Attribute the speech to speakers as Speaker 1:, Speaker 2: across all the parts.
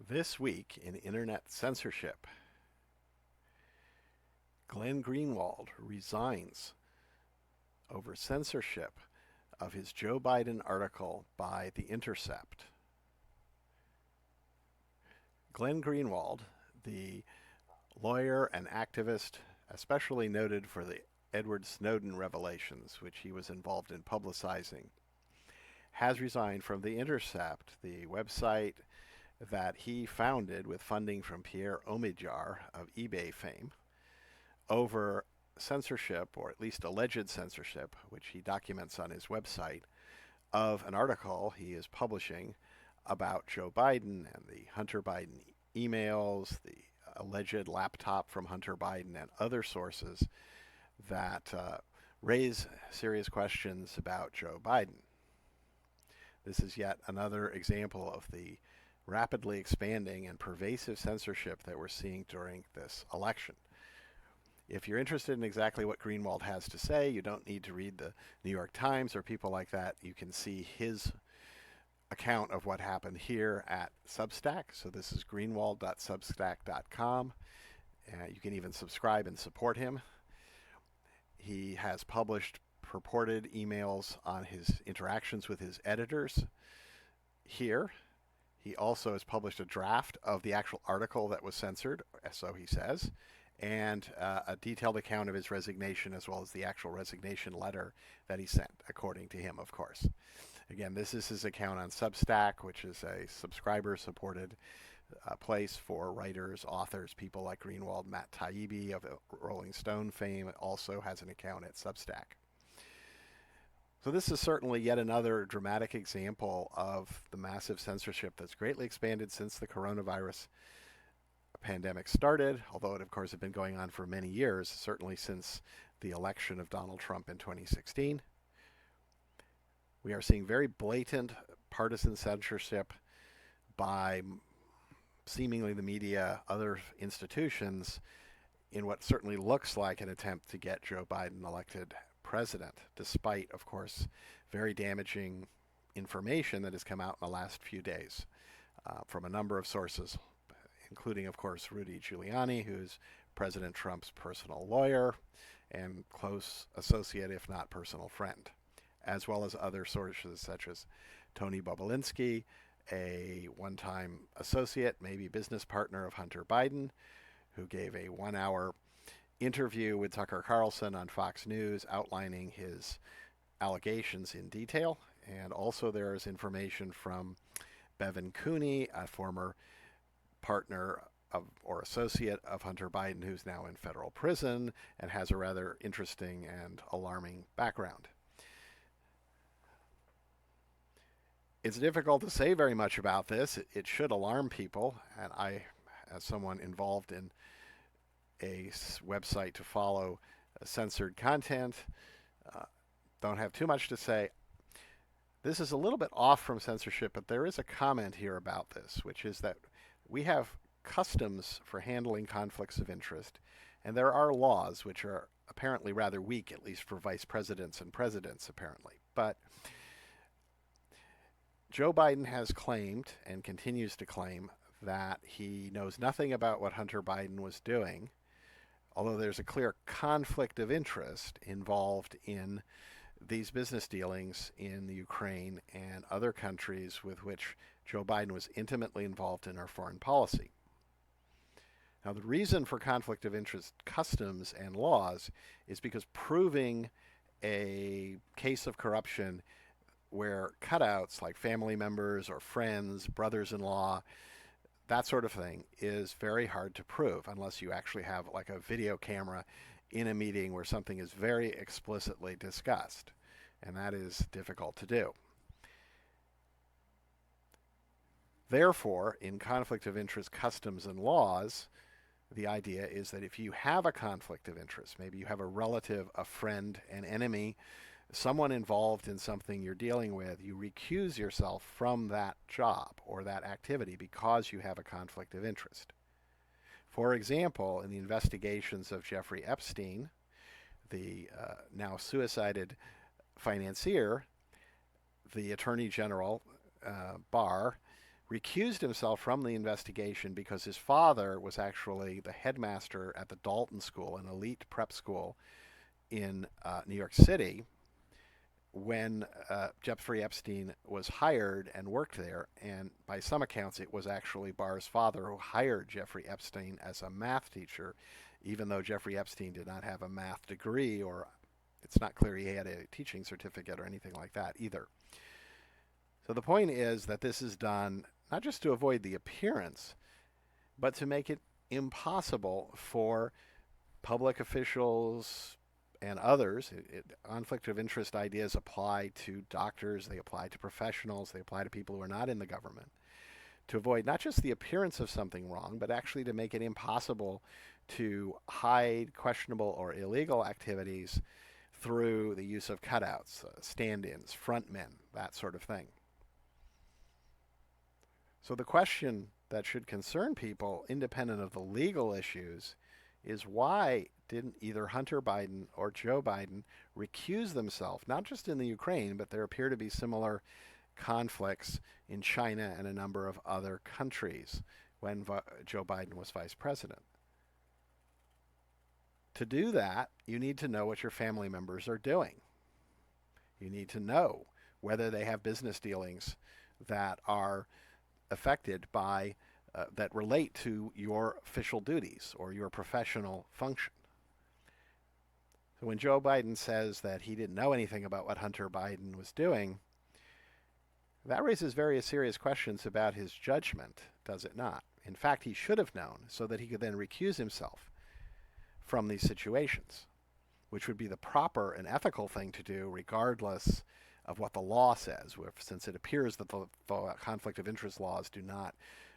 Speaker 1: This week in Internet censorship, Glenn Greenwald resigns over censorship of his Joe Biden article by The Intercept. Glenn Greenwald, the lawyer and activist especially noted for the Edward Snowden revelations, which he was involved in publicizing, has resigned from The Intercept, the website that he founded with funding from Pierre Omidyar of eBay fame, over censorship, or at least alleged censorship, which he documents on his website, of an article he is publishing about Joe Biden and the Hunter Biden emails, the alleged laptop from Hunter Biden, and other sources that raise serious questions about Joe Biden. This is yet another example of the rapidly expanding and pervasive censorship that we're seeing during this election. If you're interested in exactly what Greenwald has to say, you don't need to read the New York Times or people like that. You can see his account of what happened here at Substack. So this is greenwald.substack.com. You can even subscribe and support him. He has published purported emails on his interactions with his editors here. He also has published a draft of the actual article that was censored, so he says, and a detailed account of his resignation, as well as the actual resignation letter that he sent, according to him, of course. Again, this is his account on Substack, which is a subscriber-supported place for writers, authors, people like Greenwald. Matt Taibbi of Rolling Stone fame also has an account at Substack. So this is certainly yet another dramatic example of the massive censorship that's greatly expanded since the coronavirus pandemic started, although it, of course, had been going on for many years, certainly since the election of Donald Trump in 2016. We are seeing very blatant partisan censorship by seemingly the media, other institutions, in what certainly looks like an attempt to get Joe Biden elected president, despite, of course, very damaging information that has come out in the last few days from a number of sources, including, of course, Rudy Giuliani, who's President Trump's personal lawyer and close associate, if not personal friend, as well as other sources such as Tony Bobulinski, a one-time associate, maybe business partner of Hunter Biden, who gave a 1-hour interview with Tucker Carlson on Fox News outlining his allegations in detail. And also there is information from Bevan Cooney, a former partner of, or associate of Hunter Biden, who's now in federal prison and has a rather interesting and alarming background. It's difficult to say very much about this. It should alarm people, and I, as someone involved in a website to follow censored content, don't have too much to say. This is a little bit off from censorship, but there is a comment here about this, which is that we have customs for handling conflicts of interest, and there are laws which are apparently rather weak, at least for vice presidents and presidents, apparently. But Joe Biden has claimed and continues to claim that he knows nothing about what Hunter Biden was doing, although there's a clear conflict of interest involved in these business dealings in the Ukraine and other countries with which Joe Biden was intimately involved in our foreign policy. Now, the reason for conflict of interest customs and laws is because proving a case of corruption where cutouts like family members or friends, brothers-in-law, that sort of thing is very hard to prove unless you actually have like a video camera in a meeting where something is very explicitly discussed, and that is difficult to do. Therefore, in conflict of interest customs and laws, the idea is that if you have a conflict of interest, maybe you have a relative, a friend, an enemy, someone involved in something you're dealing with, you recuse yourself from that job or that activity because you have a conflict of interest. For example, in the investigations of Jeffrey Epstein, the now suicided financier, the Attorney General Barr recused himself from the investigation because his father was actually the headmaster at the Dalton School, an elite prep school in New York City, when Jeffrey Epstein was hired and worked there. And by some accounts, it was actually Barr's father who hired Jeffrey Epstein as a math teacher, even though Jeffrey Epstein did not have a math degree, or it's not clear he had a teaching certificate or anything like that either. So the point is that this is done not just to avoid the appearance, but to make it impossible for public officials and others. Conflict of interest ideas apply to doctors, they apply to professionals, they apply to people who are not in the government. To avoid not just the appearance of something wrong, but actually to make it impossible to hide questionable or illegal activities through the use of cutouts, stand-ins, frontmen, that sort of thing. So the question that should concern people, independent of the legal issues, is why didn't either Hunter Biden or Joe Biden recuse themselves, not just in the Ukraine, but there appear to be similar conflicts in China and a number of other countries when Joe Biden was vice president. To do that, you need to know what your family members are doing. You need to know whether they have business dealings that are affected by that relate to your official duties or your professional function. So when Joe Biden says that he didn't know anything about what Hunter Biden was doing, that raises very serious questions about his judgment, does it not? In fact, he should have known so that he could then recuse himself from these situations, which would be the proper and ethical thing to do regardless of what the law says, since it appears that the conflict of interest laws do not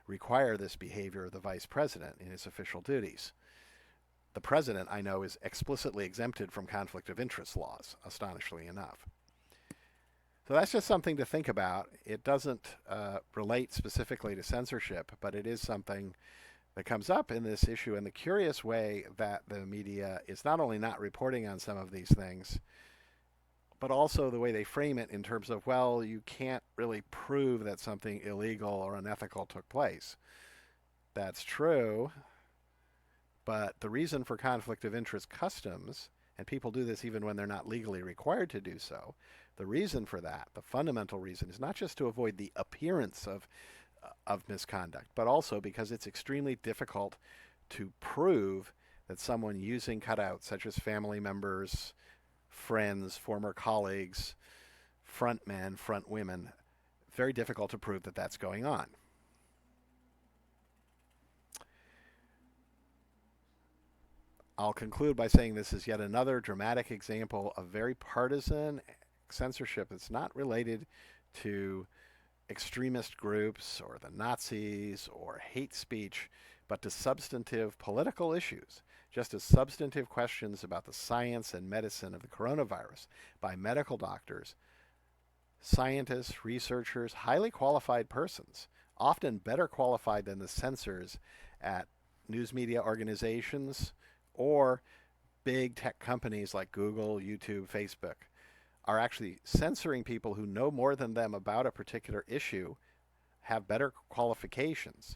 Speaker 1: require this behavior of the vice president in his official duties. The president, I know, is explicitly exempted from conflict of interest laws, astonishingly enough. So that's just something to think about. It doesn't relate specifically to censorship, but it is something that comes up in this issue in the curious way that the media is not only not reporting on some of these things, but also the way they frame it in terms of, well, you can't really prove that something illegal or unethical took place. That's true, but the reason for conflict of interest customs, and people do this even when they're not legally required to do so, the reason for that, the fundamental reason, is not just to avoid the appearance of misconduct, but also because it's extremely difficult to prove that someone using cutouts, such as family members, friends, former colleagues, front men, front women, very difficult to prove that that's going on. I'll conclude by saying this is yet another dramatic example of very partisan censorship that's not related to extremist groups or the Nazis or hate speech, but to substantive political issues, just as substantive questions about the science and medicine of the coronavirus by medical doctors, scientists, researchers, highly qualified persons, often better qualified than the censors at news media organizations or big tech companies like Google, YouTube, Facebook, are actually censoring people who know more than them about a particular issue, have better qualifications.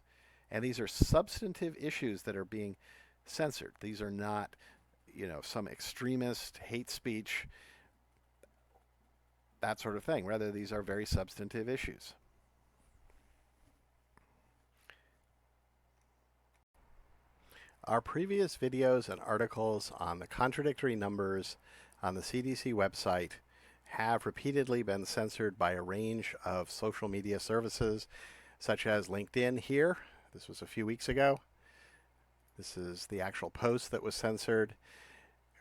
Speaker 1: And these are substantive issues that are being censored. These are not, some extremist hate speech, that sort of thing. Rather, these are very substantive issues. Our previous videos and articles on the contradictory numbers on the CDC website have repeatedly been censored by a range of social media services, such as LinkedIn here. This was a few weeks ago. This is the actual post that was censored.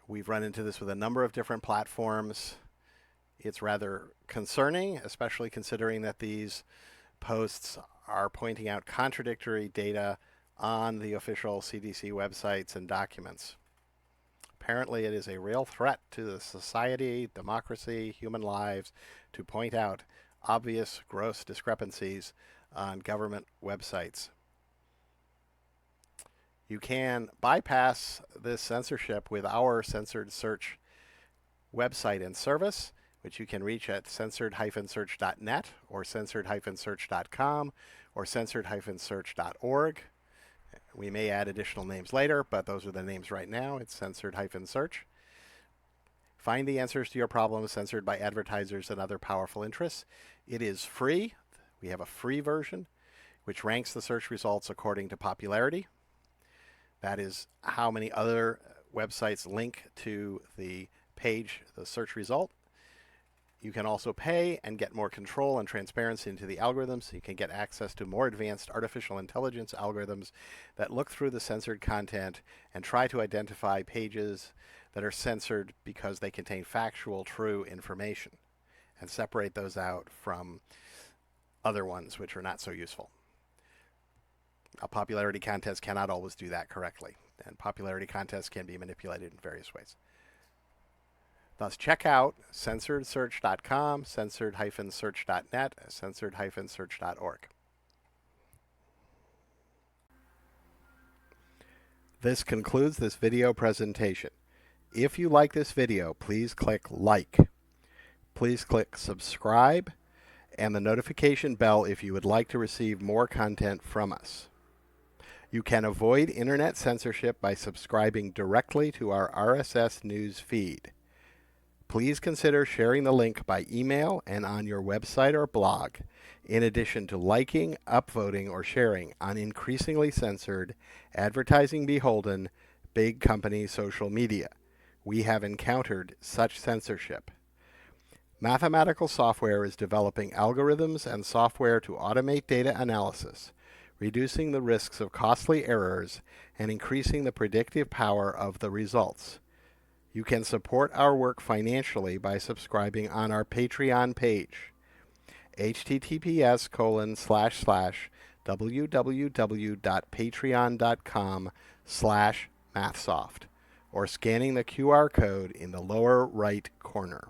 Speaker 1: We've run into this with a number of different platforms. It's rather concerning, especially considering that these posts are pointing out contradictory data on the official CDC websites and documents. Apparently, it is a real threat to the society, democracy, human lives to point out obvious, gross discrepancies on government websites. You can bypass this censorship with our censored search website and service, which you can reach at censored-search.net or censored-search.com or censored-search.org. We may add additional names later, but those are the names right now. It's censored-search. Find the answers to your problems censored by advertisers and other powerful interests. It is free. We have a free version, which ranks the search results according to popularity. That is how many other websites link to the page, the search result. You can also pay and get more control and transparency into the algorithms. You can get access to more advanced artificial intelligence algorithms that look through the censored content and try to identify pages that are censored because they contain factual, true information, and separate those out from other ones which are not so useful. A popularity contest cannot always do that correctly, and popularity contests can be manipulated in various ways. Thus, check out censoredsearch.com, censored-search.net, censored-search.org. This concludes this video presentation. If you like this video, please click like. Please click subscribe and the notification bell if you would like to receive more content from us. You can avoid internet censorship by subscribing directly to our RSS news feed. Please consider sharing the link by email and on your website or blog, in addition to liking, upvoting, or sharing on increasingly censored, advertising beholden, big company social media. We have encountered such censorship. Mathematical software is developing algorithms and software to automate data analysis, reducing the risks of costly errors and increasing the predictive power of the results. You can support our work financially by subscribing on our Patreon page, https://www.patreon.com/mathsoft, or scanning the QR code in the lower right corner.